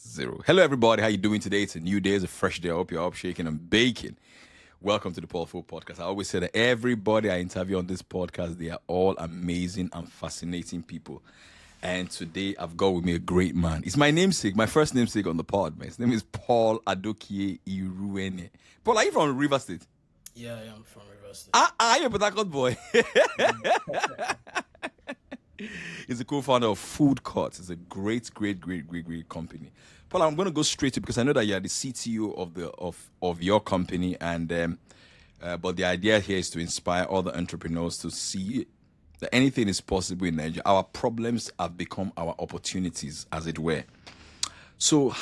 0. Hello, everybody. How you doing today? It's a new day. It's a fresh day. I hope you're up shaking and baking. Welcome to the Paul Food Podcast. I always say that everybody I interview on this podcast, they are all amazing and fascinating people. And today I've got with me a great man. It's my namesake, my first namesake on the pod, man. His name is Paul Adokie Iruene. Paul, are you from River State? Yeah, I am from River State. You're a Port Harcourt boy. He's the co-founder of FOODCOURT. It's a great company. Paul, I'm going to go straight to because I know that you're the CTO of your company, and but the idea here is to inspire other entrepreneurs to see that anything is possible in Nigeria. Our problems have become our opportunities, as it were. So,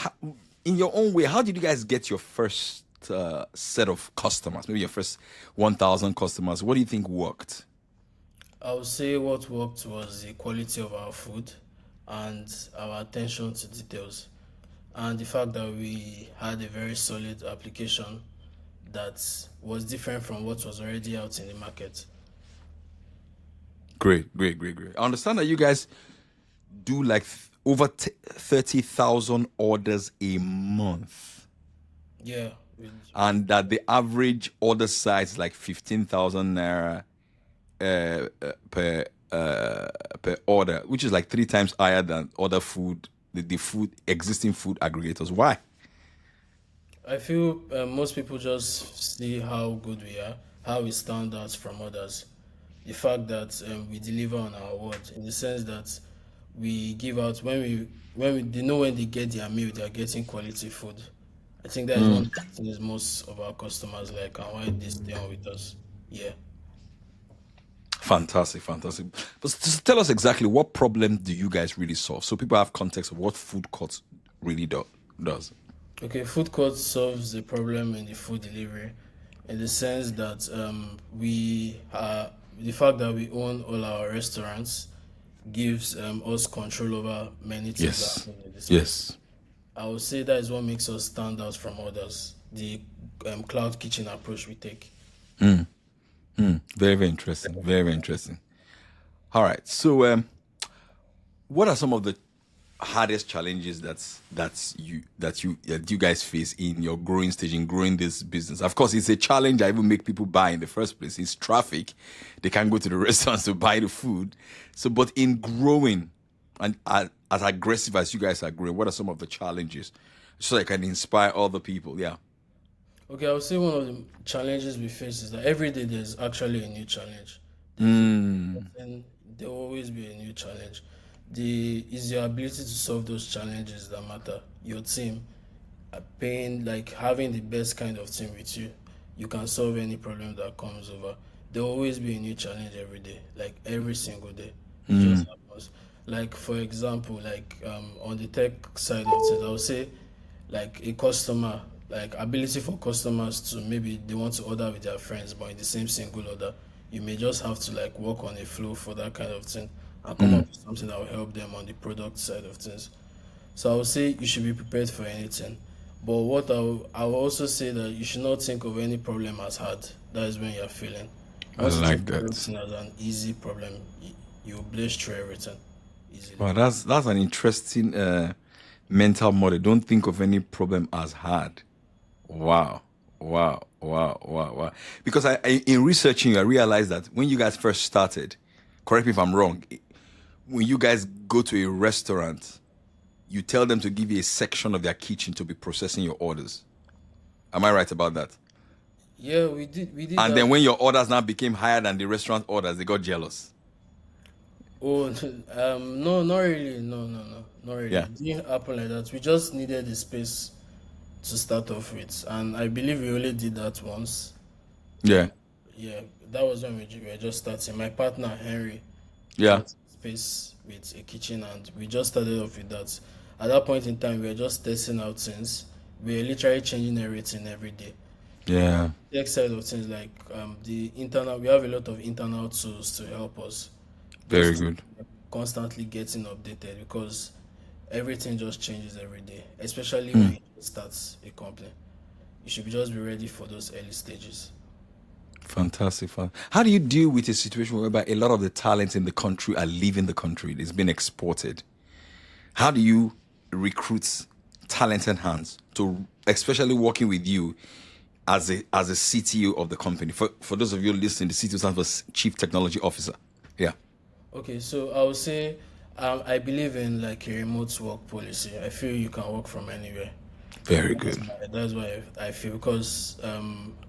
in your own way, how did you guys get your first set of customers? Maybe your first 1,000 customers. What do you think worked? I would say what worked was the quality of our food and our attention to details, and the fact that we had a very solid application that was different from what was already out in the market. Great. I understand that you guys do like over 30,000 orders a month. Yeah. And that the average order size is like 15,000 naira per order, which is like 3 times higher than other food, the existing food aggregators. Why? I feel most people just see how good we are, how we stand out from others. The fact that we deliver on our word, in the sense that we give out when they know when they get their meal, they are getting quality food. I think that is one of the things most of our customers like and why they stay on with us. Yeah. Fantastic. But just tell us exactly what problem do you guys really solve, so people have context of what FOODCOURT really does. Okay, FOODCOURT solves the problem in the food delivery, in the sense that the fact that we own all our restaurants gives us control over many things. Yes. That Yes. I would say that is what makes us stand out from others. The cloud kitchen approach we take. Very interesting. Very interesting. All right. So, what are some of the hardest challenges that you guys face in your growing stage, in growing this business? Of course, it's a challenge that even make people buy in the first place. It's traffic; they can't go to the restaurants to buy the food. So, but in growing and as aggressive as you guys are growing, what are some of the challenges so I can inspire other people? Yeah. Okay, I would say one of the challenges we face is that every day there's actually a new challenge. And there will always be a new challenge. Is your ability to solve those challenges that matter. Your team, having the best kind of team with you, you can solve any problem that comes over. There will always be a new challenge every day, like every single day. It just happens. Like for example, on the tech side of things, I would say like a customer, like ability for customers to maybe they want to order with their friends but in the same single order. You may just have to like work on a flow for that kind of thing and come up with something that will help them on the product side of things. So I would say you should be prepared for anything. But I will also say that you should not think of any problem as hard. That is when you're failing. I like that. Everything as an easy problem, you blaze through everything easily. Wow, that's an interesting mental model. Don't think of any problem as hard. Wow. Because in researching, I realized that when you guys first started, correct me if I'm wrong, when you guys go to a restaurant, you tell them to give you a section of their kitchen to be processing your orders. Am I right about that? Yeah, we did. And then when your orders now became higher than the restaurant orders, they got jealous. Oh, no, not really. No, not really. Yeah. It didn't happen like that. We just needed the space to start off with, and I believe we only did that once. Yeah. Yeah, that was when we were just starting. My partner Henry Yeah. had space with a kitchen, and we just started off with that. At that point in time, we were just testing out things. We were literally changing everything every day. Yeah. The next side of things, like the internal, we have a lot of internal tools to help us. Very Just good. constantly getting updated because everything just changes every day, especially when you start a company. You should just be ready for those early stages. Fantastic. How do you deal with a situation whereby a lot of the talents in the country are leaving the country? It's been exported. How do you recruit talented hands to, especially working with you as a CTO of the company. For those of you listening, the CTO stands for Chief Technology Officer. Yeah. Okay, so I would say I believe in like a remote work policy. I feel you can work from anywhere. Very good. That's why I feel, because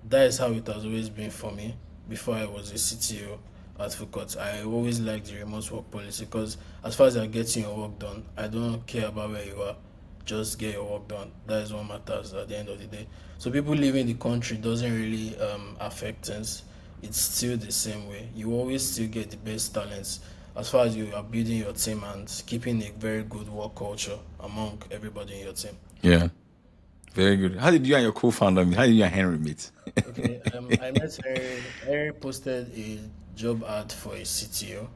that is how it has always been for me. Before I was a CTO at FOODCOURT, I always liked the remote work policy, because as far as you're getting your work done, I don't care about where you are. Just get your work done. That is what matters at the end of the day. So people leaving the country doesn't really affect things. It's still the same way. You always still get the best talents as far as you are building your team and keeping a very good work culture among everybody in your team. Yeah. Very good. How did you and your co-founder meet? How did you and Henry meet? Okay, I met Harry. Harry posted a job ad for a CTO.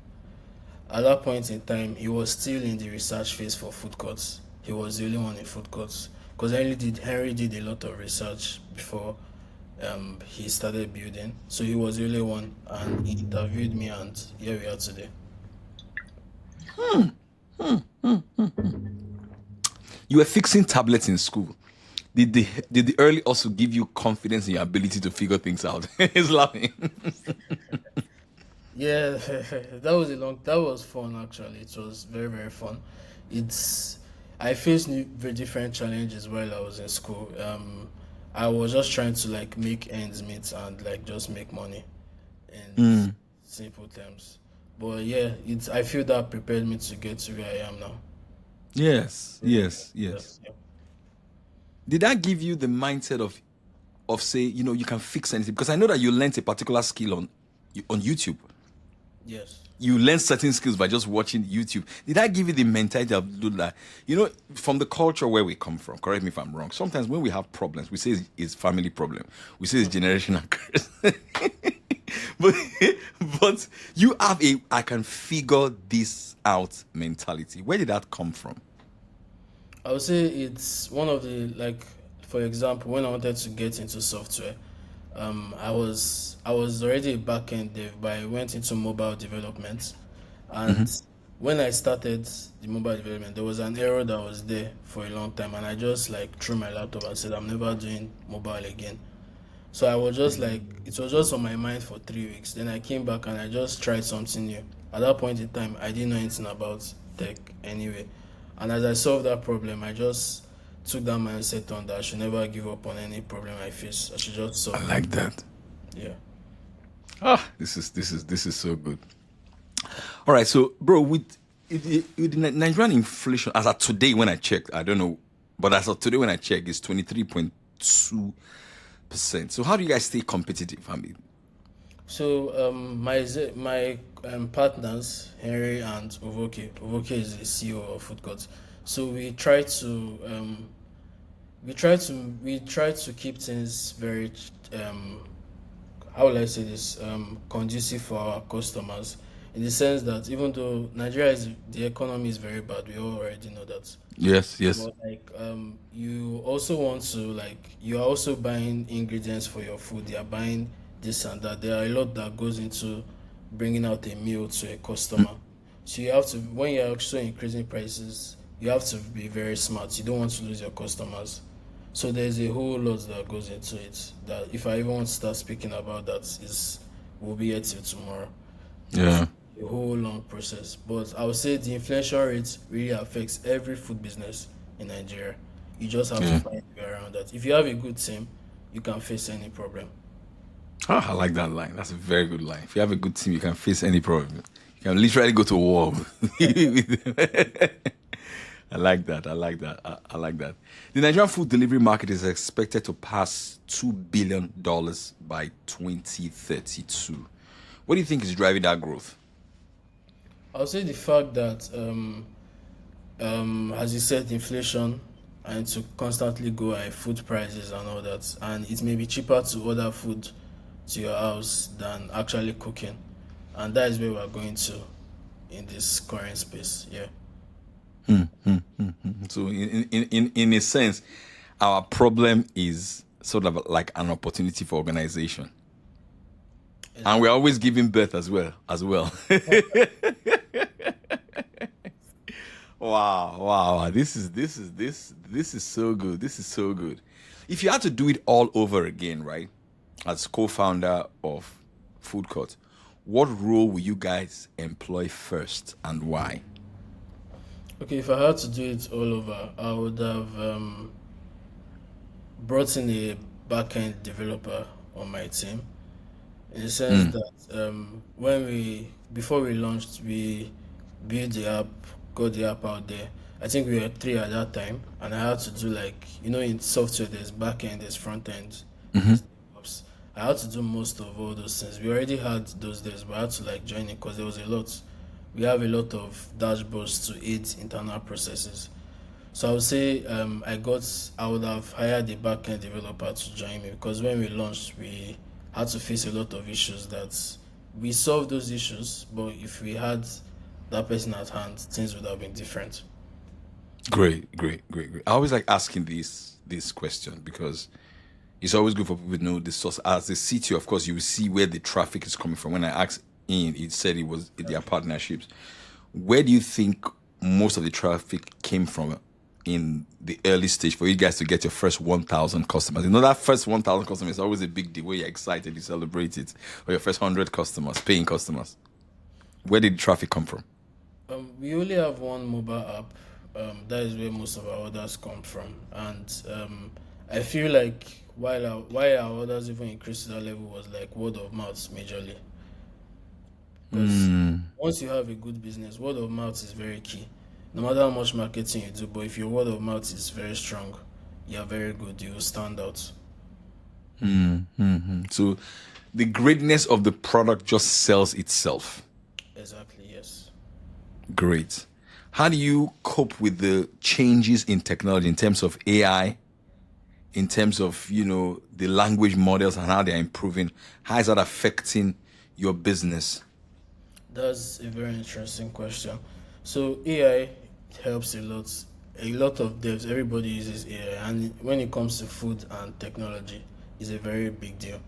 At that point in time, he was still in the research phase for food courts. He was the only one in food courts, because Henry did a lot of research before he started building. So he was the only one, and he interviewed me, and here we are today. You were fixing tablets in school. Did the early also give you confidence in your ability to figure things out? He's laughing. Yeah, that was fun actually. It was very, very fun. I faced very different challenges while I was in school. I was just trying to like make ends meet and like just make money in simple terms. But yeah, I feel that prepared me to get to where I am now. Yes. Yeah. Did that give you the mindset of say, you can fix anything? Because I know that you learned a particular skill on YouTube. Yes. You learn certain skills by just watching YouTube. Did that give you the mentality of do that? From the culture where we come from, correct me if I'm wrong. Sometimes when we have problems, we say it's family problem. We say it's generational curse. but you have I can figure this out mentality. Where did that come from? I would say it's one of the, like, for example, when I wanted to get into software, I was already a backend dev, but I went into mobile development, and when I started the mobile development, there was an error that was there for a long time, and I just like threw my laptop and said I'm never doing mobile again. So I was just like, it was just on my mind for 3 weeks. Then I came back and I just tried something new. At that point in time, I didn't know anything about tech anyway. And as I solved that problem, I just took that mindset on that I should never give up on any problem I face. I should just solve I it. like that. Yeah. This is so good. All right, so bro, with the Nigerian inflation, as of today when I checked, I don't know, but as of today when I checked, it's 23.2%. So how do you guys stay competitive? I mean, So my partners, Henry and Uvoke. Uvoke is the CEO of FOODCOURT. So we try to keep things very how will I say this, conducive for our customers, in the sense that even though the economy is very bad, we all already know that. yes. But like you also want to, like, you are also buying ingredients for your food. You are buying this and that. There are a lot that goes into bringing out a meal to a customer. So you have to, when you're also increasing prices, you have to be very smart. You don't want to lose your customers. So there's a whole lot that goes into it. That if I even want to start speaking about that, we'll be here till tomorrow. Yeah. A whole long process. But I would say the inflation rate really affects every food business in Nigeria. You just have to find a way around that. If you have a good team, you can face any problem. I like that line. That's a very good line. If you have a good team, you can face any problem. You can literally go to war. I like that. I like that. The Nigerian food delivery market is expected to pass $2 billion by 2032. What do you think is driving that growth? I'll say the fact that, as you said, inflation, and to constantly go high, food prices and all that, and it may be cheaper to order food to your house than actually cooking, and that is where we're going to in this current space. Yeah. So in a sense, our problem is sort of like an opportunity for organization. And we're always giving birth as well. Wow. This is so good. This is so good. If you had to do it all over again, right? As co-founder of Food Court, what role will you guys employ first and why? Okay, if I had to do it all over, I would have brought in a back-end developer on my team, in the sense Mm, that before we launched, we built the app, got the app out there. I think we were three at that time, and I had to do, like, in software there's back end, there's front end, mhm. there's DevOps. I had to do most of all those things. We already had those days, but I had to like join it because there was a lot. We have a lot of dashboards to aid internal processes. So I would say I would have hired a backend developer to join me, because when we launched, we had to face a lot of issues that we solved those issues, but if we had that person at hand, things would have been different. Great. I always like asking this question because it's always good for people to know the source. As a CTO, of course, you will see where the traffic is coming from. When I asked Ian, it said it was their partnerships. Where do you think most of the traffic came from in the early stage for you guys to get your first 1,000 customers? You know, that first 1,000 customers is always a big deal where you're excited, you celebrate it, or your first 100 customers, paying customers. Where did the traffic come from? We only have one mobile app. That is where most of our orders come from, and I feel like why our orders even increased to that level was like word of mouth majorly. Because Mm, once you have a good business, word of mouth is very key. No matter how much marketing you do, but if your word of mouth is very strong, you're very good. You will stand out. so the greatness of the product just sells itself. Exactly. Yes. Great. How do you cope with the changes in technology in terms of AI, in terms of, the language models and how they're improving? How is that affecting your business? That's a very interesting question. So AI helps a lot. A lot of devs, everybody uses AI, and when it comes to food and technology, is a very big deal.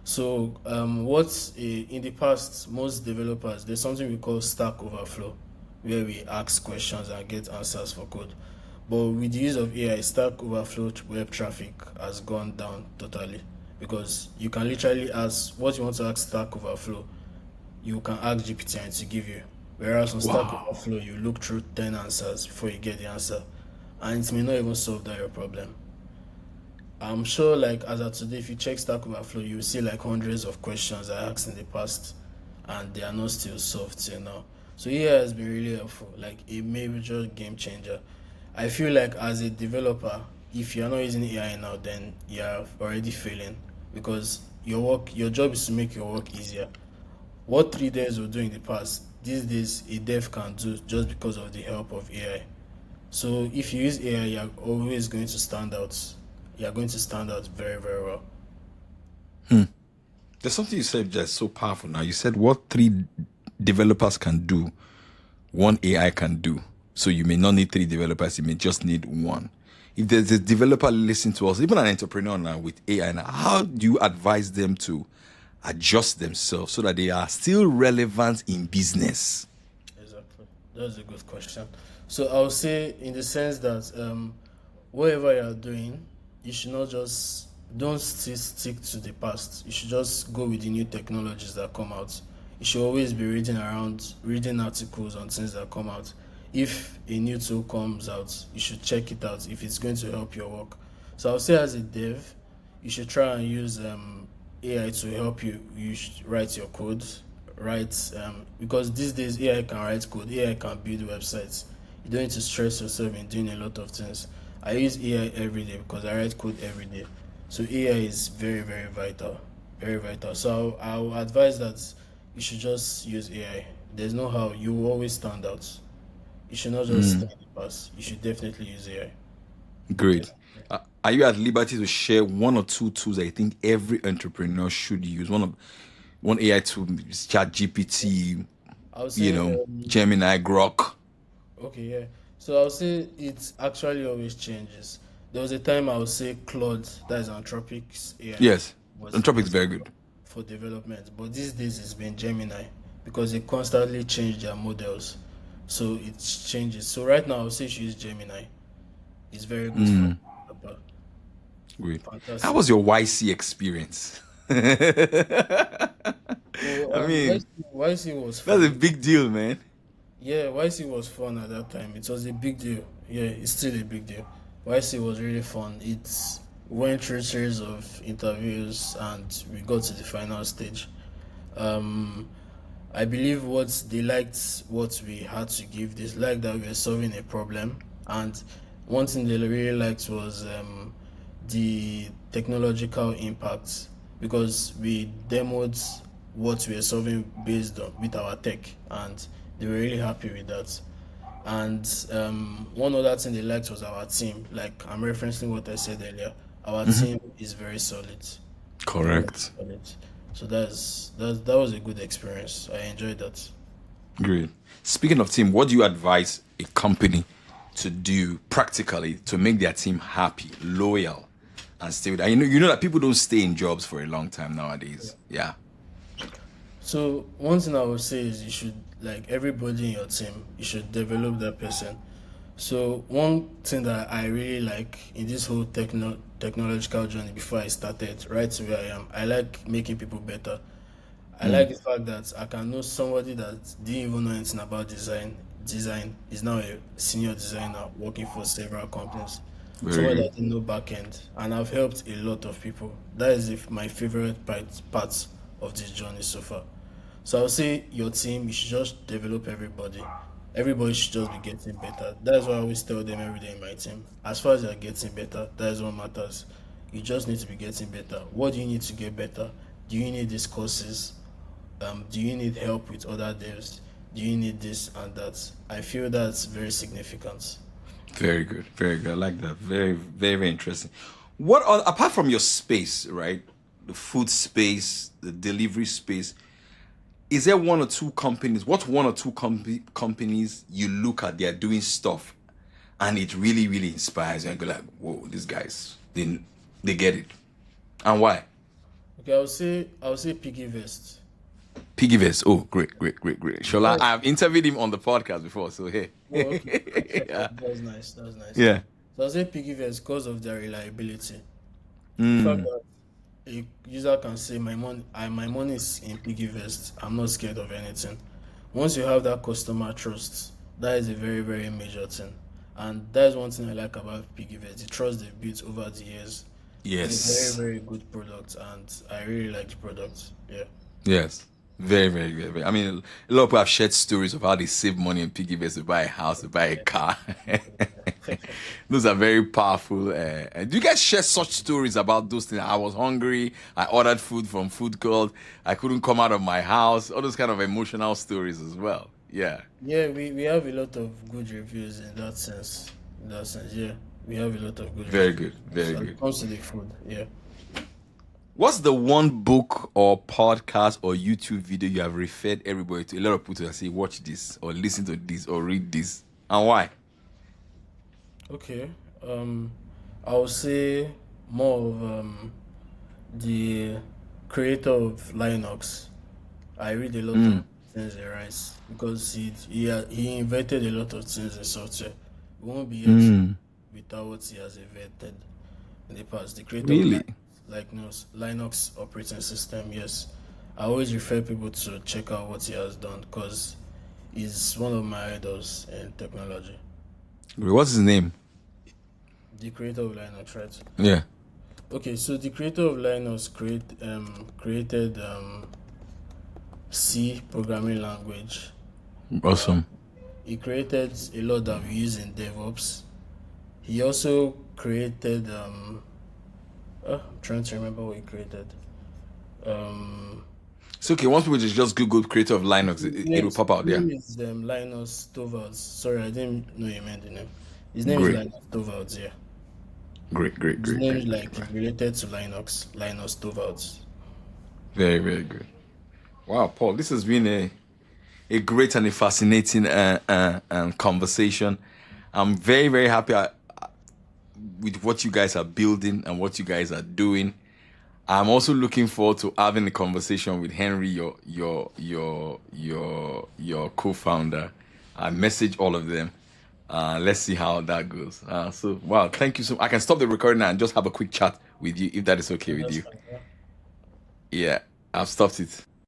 So, in the past, most developers, there's something we call Stack Overflow, where we ask questions and get answers for code. But with the use of AI, Stack Overflow web traffic has gone down totally, because you can literally ask what you want to ask Stack Overflow. You can ask GPT and to give you. Whereas on Stack Wow. Overflow, you look through 10 answers before you get the answer, and it may not even solve that your problem. I'm sure, like, as of today, if you check Stack Overflow, you will see like hundreds of questions I asked in the past, and they are not still solved till now. So AI has been really helpful, like a major game changer. I feel like as a developer, if you're not using AI now, then you're already failing, because your job is to make your work easier. What three devs were doing in the past, these days a dev can do just because of the help of AI. So if you use AI, you're always going to stand out. You're going to stand out very, very well. There's something you said that's so powerful now. You said what three developers can do, one AI can do. So you may not need three developers, you may just need one. If there's a developer listening to us, even an entrepreneur now with AI, now, how do you advise them to adjust themselves so that they are still relevant in business? Exactly. That's a good question. So I'll say, in the sense that whatever you're doing, you should not just don't stick to the past. You should just go with the new technologies that come out. You should always be reading articles on things that come out. If a new tool comes out, you should check it out if it's going to help your work. So I'll say, as a dev, you should try and use AI to help you. You should write your code, write because these days AI can write code, AI can build websites. You don't need to stress yourself in doing a lot of things. I use AI every day because I write code every day. So AI is very, very vital, very vital. So I'll advise that you should just use AI. There's no how, you will always stand out. You should not just stay in the past. You should definitely use AI. Great. Are you at liberty to share one or two tools that you think every entrepreneur should use? One AI tool is Chat GPT, I'll say Gemini, Grok. okay, yeah. So I'll say it actually always changes. There was a time I would say Claude, that is Anthropic's AI, Yes, was the Anthropic is best very good. for development. But these days it's been Gemini, because they constantly change their models. so it changes. So right now, I would say she use Gemini. It's very good for developer. Great. How Fantastic. was your YC experience? I Oh, mean, YC was that's a fun. big deal, man. Yeah, YC was fun at that time. It was a big deal. Yeah, it's still a big deal. YC was really fun. It went through a series of interviews and we got to the final stage. Um, I believe what they liked what we had to give. They liked that we were solving a problem, and one thing they really liked was the technological impact because we demoed what we were solving based on with our tech, and they were really happy with that. And one other thing they liked was our team. Like I'm referencing what I said earlier, our team is very solid, very Correct. solid. So that was a good experience. I enjoyed that. Great. Speaking of team, what do you advise a company to do practically to make their team happy, loyal, and stay with? And you know that people don't stay in jobs for a long time nowadays. Yeah. So one thing I would say is you should like everybody in your team, you should develop that person. So one thing that I really like in this whole technological journey before I started, right to where I am, I like making people better. I like the fact that I can know somebody that didn't even know anything about design. Design is now a senior designer working for several companies. Very Somebody good. that didn't know backend, and I've helped a lot of people. That is my favorite part of this journey so far. So I'll say your team, you should just develop everybody. Everybody should just be getting better. That's what I always tell them every day in my team. As far as you're getting better, that is what matters. You just need to be getting better. What do you need to get better? Do you need these courses? Do you need help with other devs? Do you need this and that? I feel that's very significant. Very good. Very good. I like that. Very, very, very interesting. What are, apart from your space, right? The food space, the delivery space, is there one or two companies? What one or two companies you look at, they're doing stuff and it really, really inspires you and go like, whoa, these guys, they get it. And why? Okay, I'll say Piggy Vest. Piggy Vest. Oh, great, great, great, great. Shola, Because I've interviewed him on the podcast before, so hey. oh, okay, Yeah. that was nice. That was nice. Yeah. So I'll say Piggy Vest because of their reliability. The fact that a user can say my money is in Piggy Vest. I'm not scared of anything. Once you have that customer trust, that is a very, very major thing. And that is one thing I like about Piggy Vest. The trust they've built over the years. It's a very, Yes. very good product, and I really like the product. Yeah. Yes. Very, very, very, very. I mean, a lot of people have shared stories of how they save money in piggy banks to buy a house, to buy a car. Those are very powerful. Do you guys share such stories about those things? I was hungry. I ordered food from FOODCOURT. I couldn't come out of my house. All those kind of emotional stories as well. Yeah. Yeah, we have a lot of good reviews in that sense. In that sense, yeah. We have a lot of good Very reviews. good. Very So when good. it comes to the food, yeah. What's the one book or podcast or YouTube video you have referred everybody to? A lot of people to say, watch this or listen to this or read this. And why? Okay. I would say more of the creator of Linux. I read a lot of things he writes because he invented a lot of things in software. We won't be here without what he has invented in the past. The creator of Really? Linux operating system, yes. I always refer people to check out what he has done because he's one of my idols in technology. What's his name? The creator of Linux, right? Yeah. Okay, so the creator of Linux created C programming language. Awesome. He created a lot that we use in DevOps. He also created I'm trying to remember what he created. It's okay. Once people just Google creator of Linux, it will pop out His there. name is Linus Torvalds. Sorry, I didn't know you meant the name. His name is Great. Linus Torvalds, yeah. Great, great, His great, name great. is like related to Linux, Linus Torvalds. Very, very good. Wow, Paul, this has been a great and a fascinating conversation. I'm very, very happy with what you guys are building and what you guys are doing. I'm also looking forward to having a conversation with Henry, your co-founder, I message all of them. Let's see how that goes. So wow, thank you so. I can stop the recording now and just have a quick chat with you if that is okay with That's you. fine. Yeah. Yeah, I've stopped it.